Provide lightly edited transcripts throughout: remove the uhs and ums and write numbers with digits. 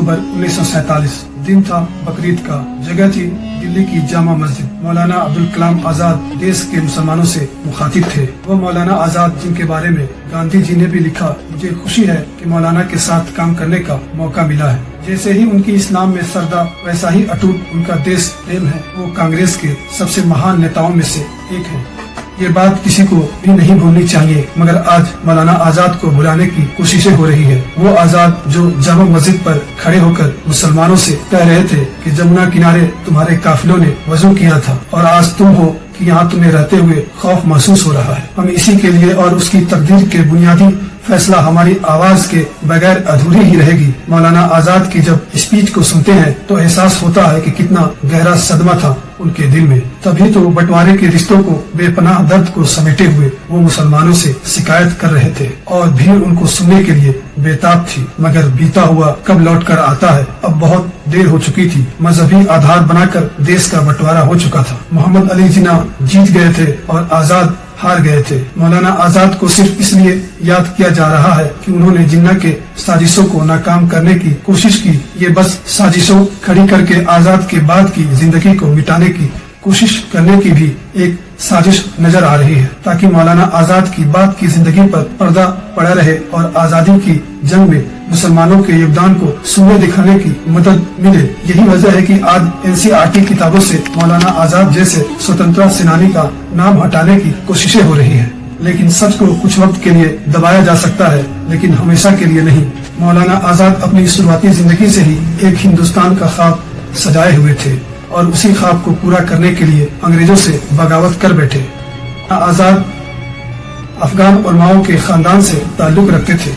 नवंबर 1947 दिन था बकरीद का। जगह थी दिल्ली की जामा मस्जिद। मौलाना अब्दुल कलाम आजाद देश के मुसलमानों से मुखातिब थे। वो मौलाना आजाद जिनके बारे में गांधी जी ने भी लिखा, मुझे खुशी है कि मौलाना के साथ काम करने का मौका मिला है। जैसे ही उनकी इस्लाम में श्रद्धा, वैसा ही अटूट उनका देश प्रेम है। वो कांग्रेस के सबसे महान नेताओं में से एक है। ये बात किसी को भी नहीं भूलनी चाहिए, मगर आज मौलाना आजाद को भुलाने की कोशिशें हो रही है। वो आजाद जो जामा मस्जिद पर खड़े होकर मुसलमानों से कह रहे थे कि जमुना किनारे तुम्हारे काफिलों ने वजू किया था और आज तुम हो कि यहाँ तुम्हें रहते हुए खौफ महसूस हो रहा है। हम इसी के लिए और उसकी तकदीर के बुनियादी फैसला हमारी आवाज के बगैर अधूरी ही रहेगी। मौलाना आजाद की जब स्पीच को सुनते हैं तो एहसास होता है कि कितना गहरा सदमा था उनके दिल में। तभी तो बंटवारे के रिश्तों को बेपनाह दर्द को समेटे हुए वो मुसलमानों से शिकायत कर रहे थे और भीड़ उनको सुनने के लिए बेताब थी। मगर बीता हुआ कब लौट कर आता है, अब बहुत देर हो चुकी थी। मजहबी आधार बनाकर देश का बंटवारा हो चुका था। मोहम्मद अली जिन्ना जीत गए थे और आजाद हार गए थे। मौलाना आजाद को सिर्फ इसलिए याद किया जा रहा है कि उन्होंने जिन्ना के साजिशों को नाकाम करने की कोशिश की। ये बस साजिशों खड़ी करके आजाद के बाद की जिंदगी को मिटाने की कोशिश करने की भी एक साजिश नजर आ रही है, ताकि मौलाना आजाद की बाद की जिंदगी पर पर्दा पड़ा रहे और आजादी की जंग में मुसलमानों के योगदान को सुनने दिखाने की मदद मिले। यही वजह है कि आज NCERT किताबों से मौलाना आजाद जैसे स्वतंत्रता सेनानी का नाम हटाने की कोशिशें हो रही है। लेकिन सच को कुछ वक्त के लिए दबाया जा सकता है, लेकिन हमेशा के लिए नहीं। मौलाना आजाद अपनी शुरुआती जिंदगी से ही एक हिंदुस्तान का ख्वाब सजाए हुए थे और उसी ख्वाब को पूरा करने के लिए अंग्रेजों से बगावत कर बैठे। आजाद अफगान उलमाओं के खानदान से ताल्लुक रखते थे,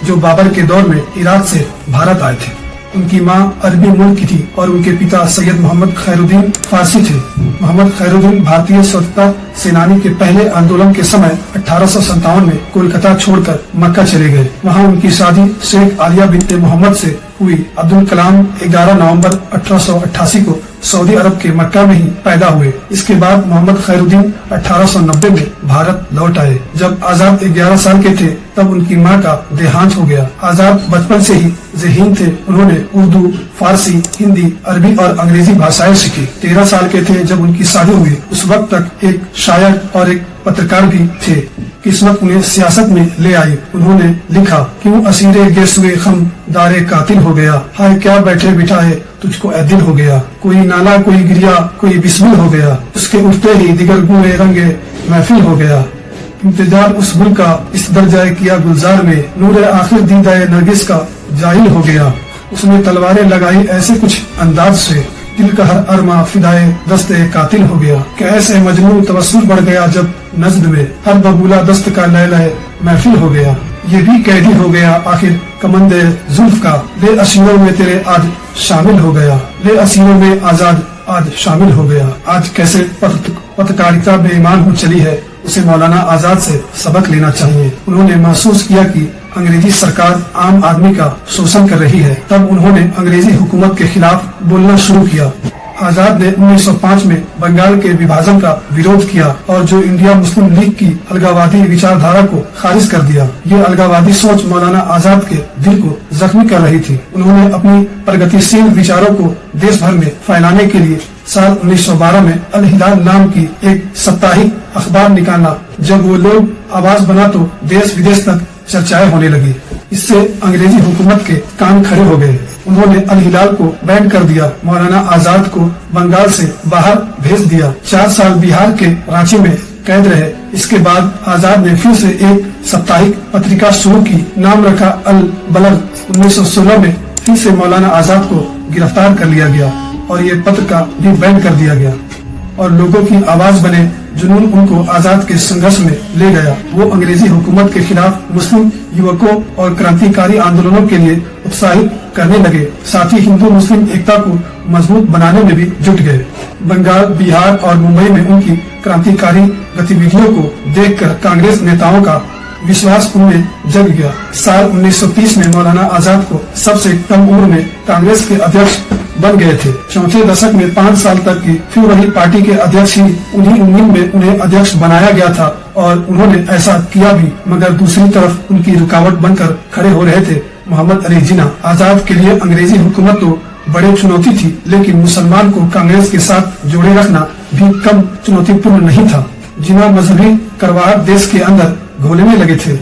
जो बाबर के दौर में इराक से भारत आए थे। उनकी मां अरबी मुल्क की थी और उनके पिता सैयद मोहम्मद खैरुद्दीन फारसी थे। मोहम्मद खैरुद्दीन भारतीय स्वतंत्रता सेनानी के पहले आंदोलन के समय 1857 में कोलकाता छोड़कर मक्का चले गए। वहां उनकी शादी शेख आलिया बिनते मोहम्मद से हुई। अब्दुल कलाम 11 नवंबर 1888 को सऊदी अरब के मक्का में ही पैदा हुए। इसके बाद मोहम्मद खैरुद्दीन 1890 में भारत लौट आए। जब आजाद 11 साल के थे तब उनकी मां का देहांत हो गया। आजाद बचपन से ही ज़हीन थे। उन्होंने उर्दू, फारसी, हिंदी, अरबी और अंग्रेजी भाषाएं सीखी। 13 साल के थे जब उनकी शादी हुई। उस वक्त तक एक शायर और एक पत्रकार भी थे। किस्मत उन्हें सियासत में ले आई। उन्होंने लिखा, क्यों असीरे गेसुए खम दारे कातिल हो गया, हाय क्या बैठे बिठाए तुझको ए दिल हो गया, कोई नाला कोई गिरिया कोई बिस्मिल हो गया, उसके उठते ही दिगर गुए रंगे महफिल हो गया, इंतजार उस गुल का इस दर्जाए किया गुलजार में, नूर आखिर दीदाए नरगिस का जाहिल हो गया, उसने तलवारें लगाई ऐसे कुछ अंदाज से, दिल का हर अरमा फिदाए दस्ते कातिल हो गया, कैसे मजनू तवस्सुल बढ़ गया जब नज्द में, हर बबूला दस्त का लैलाए महफिल हो गया, ये भी कैदी हो गया आखिर कमंदे जुल्फ का, ले असीरों में तेरे आज शामिल हो गया, ले असीरों में आजाद आज शामिल हो गया। आज कैसे पत्रकारिता बेईमान हो चली है, उसे मौलाना आजाद से सबक लेना चाहिए। उन्होंने महसूस किया कि अंग्रेजी सरकार आम आदमी का शोषण कर रही है। तब उन्होंने अंग्रेजी हुकूमत के खिलाफ बोलना शुरू किया। आजाद ने 1905 में बंगाल के विभाजन का विरोध किया और जो इंडिया मुस्लिम लीग की अलगावादी विचारधारा को खारिज कर दिया। ये अलगावादी सोच मौलाना आजाद के दिल को जख्मी कर रही थी। उन्होंने अपनी प्रगतिशील विचारों को देश भर में फैलाने के लिए साल 1912 में अल हिलाल नाम की एक साप्ताहिक अखबार निकाला। जब वो लोग आवाज बना तो देश विदेश तक चर्चाएं होने लगी। इससे अंग्रेजी हुकूमत के कान खड़े हो गए। उन्होंने अल हिलाल को बैन कर दिया। मौलाना आजाद को बंगाल से बाहर भेज दिया। 4 साल बिहार के रांची में कैद रहे। इसके बाद आजाद ने फिर से एक साप्ताहिक पत्रिका शुरू की, नाम रखा अल बलग। 1916 में फिर से मौलाना आजाद को गिरफ्तार कर लिया गया और ये पत्र का भी बैन कर दिया गया और लोगों की आवाज बने जुनून उनको आजाद के संघर्ष में ले गया। वो अंग्रेजी हुकूमत के खिलाफ मुस्लिम युवकों और क्रांतिकारी आंदोलनों के लिए उत्साहित करने लगे। साथ ही हिंदू मुस्लिम एकता को मजबूत बनाने में भी जुट गए। बंगाल, बिहार और मुंबई में उनकी क्रांतिकारी गतिविधियों को देखकर कांग्रेस नेताओं का विश्वास उनमें जग गया। साल 1930 में मौलाना आजाद को सबसे कम उम्र में कांग्रेस के अध्यक्ष बन गए थे। चौथे दशक में 5 साल तक की फिर वही पार्टी के अध्यक्ष ही उन्हीं उम्मीद में उन्हें अध्यक्ष बनाया गया था और उन्होंने ऐसा किया भी। मगर दूसरी तरफ उनकी रुकावट बनकर खड़े हो रहे थे मोहम्मद अली जिन्ना। आजाद के लिए अंग्रेजी हुकूमत तो बड़ी चुनौती थी, लेकिन मुसलमान को कांग्रेस के साथ जोड़े रखना भी कम चुनौतीपूर्ण नहीं था। जिन्ना मजहबी करवाहट देश के अंदर घोलने लगे थे।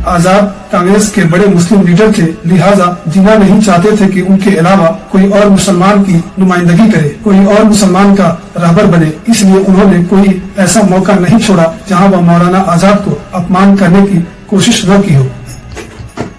आजाद कांग्रेस के बड़े मुस्लिम लीडर थे, लिहाजा जिन्ना नहीं चाहते थे कि उनके अलावा कोई और मुसलमान की नुमाइंदगी करे, कोई और मुसलमान का रहबर बने। इसलिए उन्होंने कोई ऐसा मौका नहीं छोड़ा जहां वह मौलाना आजाद को अपमान करने की कोशिश न की हो।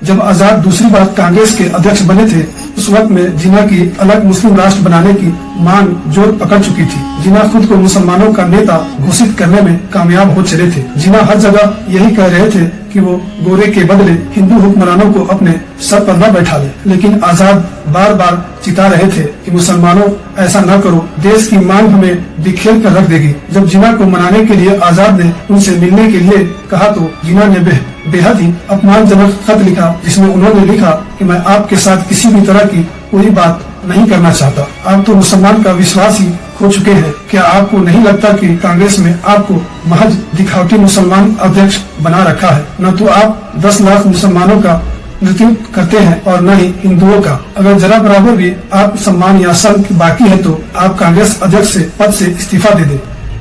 जब आजाद दूसरी बार कांग्रेस के अध्यक्ष बने थे, उस वक्त में जिन्ना की अलग मुस्लिम राष्ट्र बनाने की मांग जोर पकड़ चुकी थी। जिन्ना खुद को मुसलमानों का नेता घोषित करने में कामयाब हो चले थे। जिन्ना हर जगह यही कह रहे थे कि वो गोरे के बदले हिंदू हुक्मरानों को अपने सर पर न बैठा ले, लेकिन आजाद बार बार चिता रहे थे कि मुसलमानों ऐसा न करो, देश की मांग हमें बिखेर कर रख देगी। जब जिन्ना को मनाने के लिए आजाद ने उनसे मिलने के लिए कहा तो जिन्ना ने बेहद ही अपमानजनक खत लिखा, जिसमें उन्होंने लिखा कि मैं आपके साथ किसी भी तरह की कोई बात नहीं करना चाहता। आप तो मुसलमान का विश्वास ही खो चुके हैं। क्या आपको नहीं लगता कि कांग्रेस में आपको महज दिखावटी मुसलमान अध्यक्ष बना रखा है? न तो आप 10 लाख मुसलमानों का नेतृत्व करते हैं और न ही हिंदुओं का। अगर जरा बराबर भी आप सम्मान या शर्म बाकी है तो आप कांग्रेस अध्यक्ष से पद से इस्तीफा दे दें।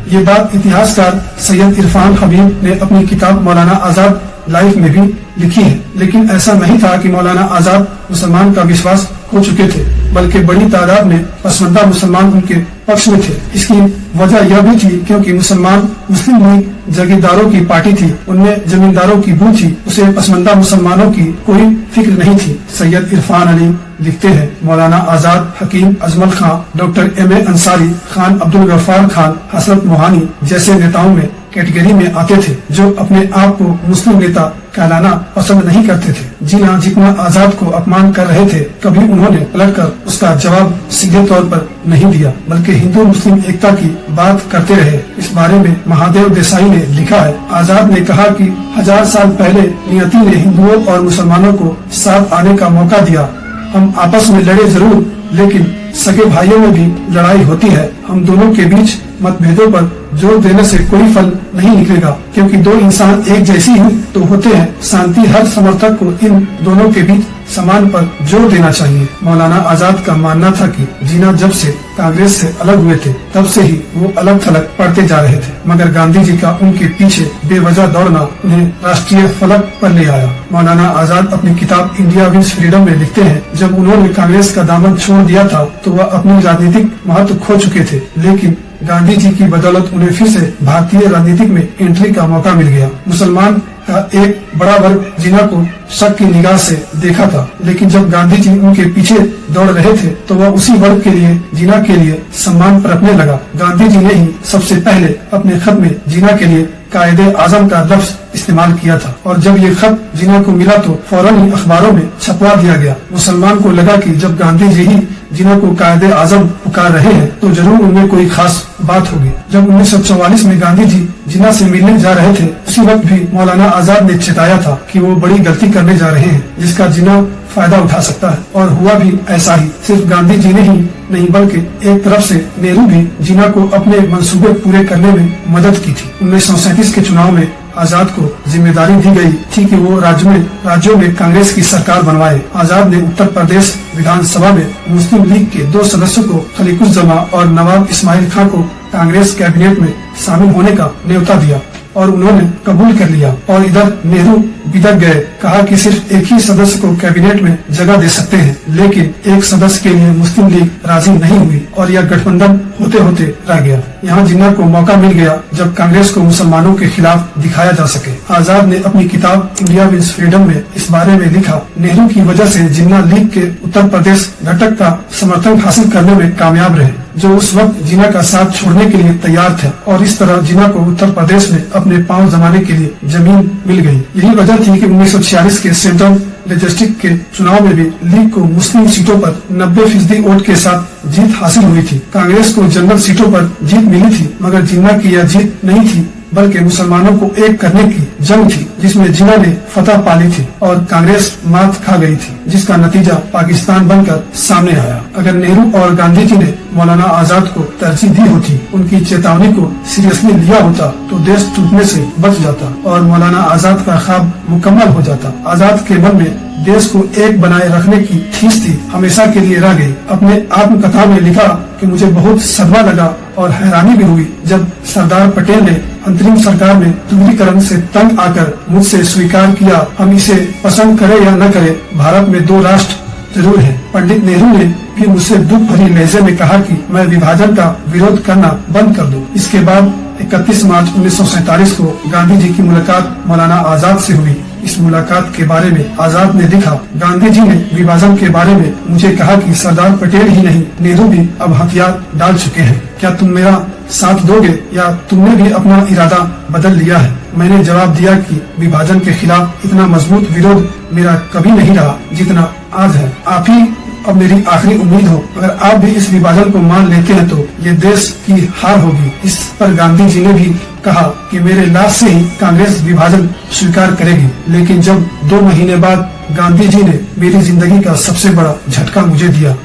ये बात इतिहासकार सैयद इरफान हबीब ने अपनी किताब मौलाना आजाद लाइफ में भी लिखी है। लेकिन ऐसा नहीं था कि मौलाना आजाद मुसलमान का विश्वास खो चुके थे, बल्कि बड़ी तादाद में पसमंदा मुसलमान उनके पक्ष में थे। इसकी वजह यह भी थी क्योंकि मुस्लिम लीग जागीरदारों की पार्टी थी, उनमें जमींदारों की बू थी, उसे पसमंदा मुसलमानों की कोई फिक्र नहीं थी। सैयद इरफान अली लिखते हैं, मौलाना आजाद हकीम अजमल खान, डॉक्टर M.A. अंसारी, खान अब्दुल गफ्फार खान, हसरत मोहानी जैसे नेताओं में कैटेगरी में आते थे, जो अपने आप को मुस्लिम नेता कहलाना पसंद नहीं करते थे। जिन्ना जितना आजाद को अपमान कर रहे थे, कभी उन्होंने पलटकर उसका जवाब सीधे तौर पर नहीं दिया, बल्कि हिंदू मुस्लिम एकता की बात करते रहे। इस बारे में महादेव देसाई ने लिखा है, आजाद ने कहा कि 1000 साल पहले नियति ने हिंदुओं और मुसलमानों को साथ आने का मौका दिया। हम आपस में लड़े जरूर, लेकिन सगे भाइयों में भी लड़ाई होती है। हम दोनों के बीच मतभेदों पर जोर देने से कोई फल नहीं निकलेगा, क्योंकि दो इंसान एक जैसी ही तो होते हैं। शांति हर समर्थक को इन दोनों के बीच समान पर जोर देना चाहिए। मौलाना आजाद का मानना था कि जिन्ना जब से कांग्रेस से अलग हुए थे, तब से ही वो अलग थलग पड़ते जा रहे थे, मगर गांधी जी का उनके पीछे बेवजह दौड़ना उन्हें राष्ट्रीय फलक पर ले आया। मौलाना आजाद अपनी किताब इंडिया विंस फ्रीडम में लिखते हैं, जब उन्होंने कांग्रेस का दामन छोड़ दिया था तो वह अपनी राजनीतिक महत्व खो चुके थे, लेकिन गांधी जी की बदौलत उन्हें फिर से भारतीय राजनीति में एंट्री का मौका मिल गया। मुसलमान का एक बड़ा वर्ग जिन्ना को शक की निगाह से देखा था, लेकिन जब गांधी जी उनके पीछे दौड़ रहे थे तो वह उसी वर्ग के लिए, जिन्ना के लिए सम्मान परखने लगा। गांधी जी ने ही सबसे पहले अपने खत में जिन्ना के लिए कायदे आजम का लफ्ज इस्तेमाल किया था, और जब ये खत जिन्ना को मिला तो फौरन ही अखबारों में छपवा दिया गया। मुसलमान को लगा कि जब गांधी जी ही जिन्ना को कायदे आजम पुकार रहे हैं तो जरूर उनमें कोई खास बात होगी। जब 1944 में गांधी जी जिन्ना से मिलने जा रहे थे, उसी वक्त भी मौलाना आजाद ने चेताया था कि वो बड़ी गलती करने जा रहे हैं, जिसका जिन्ना फायदा उठा सकता है। और हुआ भी ऐसा ही। सिर्फ गांधी जी ने ही नहीं, बल्कि एक तरफ से नेहरू भी जिन्ना को अपने मंसूबे पूरे करने में मदद की थी। 1937 के चुनाव में आजाद को जिम्मेदारी दी गई थी कि वो राज्यों में कांग्रेस की सरकार बनवाए। आजाद ने उत्तर प्रदेश विधानसभा में मुस्लिम लीग के 2 सदस्यों को, खलीकुज्जमा और नवाब इस्माइल खां को कांग्रेस कैबिनेट में शामिल होने का न्योता दिया और उन्होंने कबूल कर लिया। और इधर नेहरू बिदक गए, कहा कि सिर्फ एक ही सदस्य को कैबिनेट में जगह दे सकते हैं, लेकिन एक सदस्य के लिए मुस्लिम लीग राजी नहीं हुई और यह गठबंधन होते होते रह गया। यहाँ जिन्ना को मौका मिल गया जब कांग्रेस को मुसलमानों के खिलाफ दिखाया जा सके। आजाद ने अपनी किताब इंडिया विंस फ्रीडम में इस बारे में लिखा, नेहरू की वजह से जिन्ना लीग के उत्तर प्रदेश घटक का समर्थन हासिल करने में कामयाब रहे, जो उस वक्त जिन्ना का साथ छोड़ने के लिए तैयार थे, और इस तरह जिन्ना को उत्तर प्रदेश में अपने पांव जमाने के लिए जमीन मिल गई। यही वजह थी कि 1946 के सेंट्रल डिस्ट्रिक्ट के चुनाव में भी लीग को मुस्लिम सीटों पर 90% वोट के साथ जीत हासिल हुई थी। कांग्रेस को जनरल सीटों पर जीत मिली थी, मगर जिन्ना की यह जीत नहीं थी बल्कि मुसलमानों को एक करने की जंग थी, जिसमें जिन्हों ने फतह पा ली थी और कांग्रेस मात खा गई थी, जिसका नतीजा पाकिस्तान बनकर सामने आया। अगर नेहरू और गांधी जी ने मौलाना आजाद को तरजीह दी होती, उनकी चेतावनी को सीरियसली लिया होता, तो देश टूटने से बच जाता और मौलाना आजाद का ख्वाब मुकम्मल हो जाता। आजाद के मन में देश को एक बनाए रखने की खींच थी, हमेशा के लिए रह गई। अपने आत्मकथा में लिखा कि मुझे बहुत सदमा लगा और हैरानी भी हुई जब सरदार पटेल ने अंतरिम सरकार में तुगलीकरण से तंग आकर मुझसे स्वीकार किया, हम इसे पसंद करें या न करें, भारत में 2 राष्ट्र जरूर है। पंडित नेहरू ने भी मुझसे दुख भरी लहजे में कहा कि मैं विभाजन का विरोध करना बंद कर दूं। इसके बाद 31 मार्च 1947 को गांधी जी की मुलाकात मौलाना आजाद से हुई। इस मुलाकात के बारे में आजाद ने लिखा, गांधी जी ने विभाजन के बारे में मुझे कहा कि सरदार पटेल ही नहीं, नेहरू भी अब हथियार डाल चुके हैं, क्या तुम मेरा साथ दोगे या तुमने भी अपना इरादा बदल लिया है? मैंने जवाब दिया कि विभाजन के खिलाफ इतना मजबूत विरोध मेरा कभी नहीं रहा जितना आज है। आप ही अब मेरी आखिरी उम्मीद हो। अगर आप भी इस विभाजन को मान लेते हैं तो ये देश की हार होगी। इस पर गांधी जी ने भी कहा कि मेरे लाश से ही कांग्रेस विभाजन स्वीकार करेगी। लेकिन जब 2 महीने बाद गांधी जी ने मेरी जिंदगी का सबसे बड़ा झटका मुझे दिया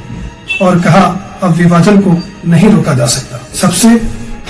और कहा अब विभाजन को नहीं रोका जा सकता। सबसे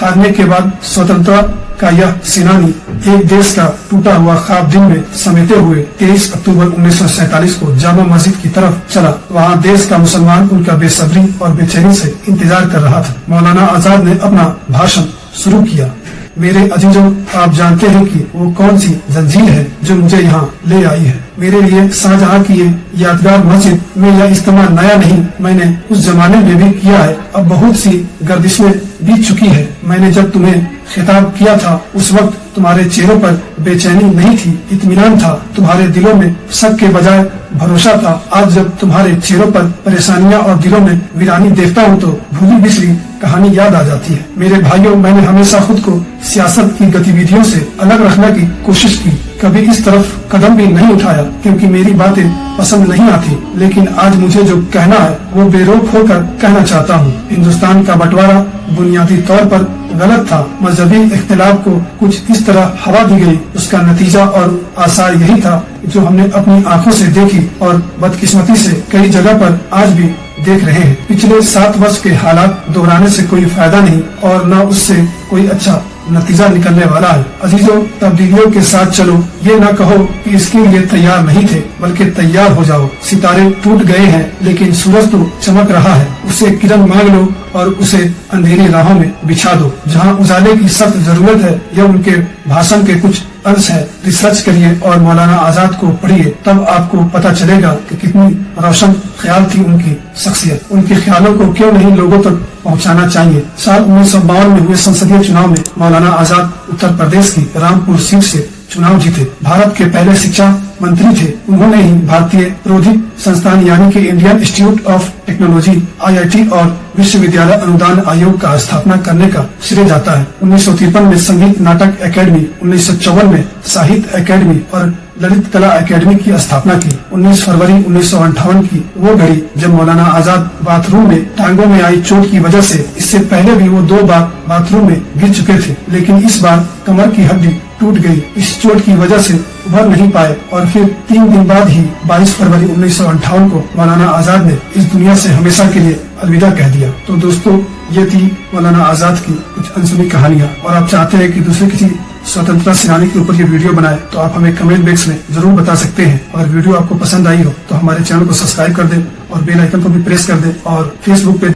हारने के बाद स्वतंत्रता का यह सेनानी एक देश का टूटा हुआ ख्वाब दिन में समेटे हुए 23 अक्टूबर 1947 को जामा मस्जिद की तरफ चला। वहाँ देश का मुसलमान उनका बेसब्री और बेचैनी से इंतजार कर रहा था। मौलाना आजाद ने अपना भाषण शुरू किया। मेरे अजीजों, आप जानते हैं कि वो कौन सी जंजीर है जो मुझे यहाँ ले आई है। मेरे लिए शाहजहां की ये यादगार मस्जिद में यह इस्तेमाल नया नहीं, मैंने उस जमाने में भी किया है। अब बहुत सी गर्दिशें बीत चुकी है। मैंने जब तुम्हें खिताब किया था उस वक्त तुम्हारे चेहरों पर बेचैनी नहीं थी, इत्मीनान था। तुम्हारे दिलों में शक के बजाय भरोसा था। आज जब तुम्हारे चेहरों पर परेशानियां और दिलों में वीरानी देखता हूँ तो भूली बिसरी कहानी याद आ जाती है। मेरे भाइयों, मैंने हमेशा खुद को सियासत की गतिविधियों से अलग रखने की कोशिश की, कभी इस तरफ कदम भी नहीं उठाया क्योंकि मेरी बातें पसंद नहीं आती। लेकिन आज मुझे जो कहना है वो बेरोक होकर कहना चाहता हूँ। हिंदुस्तान का बंटवारा बुनियादी तौर पर गलत था। मजहबी इख्तिलाफ को कुछ इस तरह हवा दी गई, उसका नतीजा और आसार यही था जो हमने अपनी आंखों से देखी और बदकिस्मती से कई जगह पर आज भी देख रहे हैं। पिछले 7 वर्ष के हालात दोहराने से कोई फायदा नहीं और न उससे कोई अच्छा नतीजा निकलने वाला है। अजीजों, तब्दीलियों के साथ चलो। ये न कहो कि इसके लिए तैयार नहीं थे, बल्कि तैयार हो जाओ। सितारे टूट गए हैं लेकिन सूरज तो चमक रहा है। उसे किरण मांग लो और उसे अंधेरी राहों में बिछा दो। जहाँ उजाले की सख्त जरूरत है, यह उनके भाषण के कुछ अंश है। रिसर्च करिए और मौलाना आजाद को पढ़िए, तब आपको पता चलेगा कि कितनी रोशन ख्याल थी उनकी शख्सियत। उनके ख्यालों को क्यों नहीं लोगों तक पहुंचाना चाहिए। साल 1952 में हुए संसदीय चुनाव में मौलाना आजाद उत्तर प्रदेश की रामपुर सीट से चुनाव जीते। भारत के पहले शिक्षा मंत्री थे। उन्होंने ही भारतीय प्रौद्योगिकी संस्थान यानी कि Indian institute of technology IIT और विश्वविद्यालय अनुदान आयोग का स्थापना करने का श्रेय जाता है। 1953 में संगीत नाटक एकेडमी, 1954 में साहित्य एकेडमी और ललित कला एकेडमी की स्थापना की। 19 फरवरी 1958 की वो घड़ी जब मौलाना आजाद बाथरूम में टांगों में आई चोट की वजह से, इससे पहले भी वो 2 बार बाथरूम में गिर चुके थे, लेकिन इस बार कमर की हड्डी टूट गई। इस चोट की वजह से उभर नहीं पाए और फिर 3 दिन बाद ही 22 फरवरी 1958 को मौलाना आजाद ने इस दुनिया से हमेशा के लिए अलविदा कह दिया। तो दोस्तों, ये थी मौलाना आजाद की कुछ अनसुनी कहानियाँ। और आप चाहते हैं कि दूसरे किसी स्वतंत्रता सेनानी के ऊपर ये वीडियो बनाए तो आप हमें कमेंट बॉक्स में जरूर बता सकते हैं। अगर वीडियो आपको पसंद आई हो तो हमारे चैनल को सब्सक्राइब कर दें और बेल आइकन को भी प्रेस कर दें और फेसबुक पे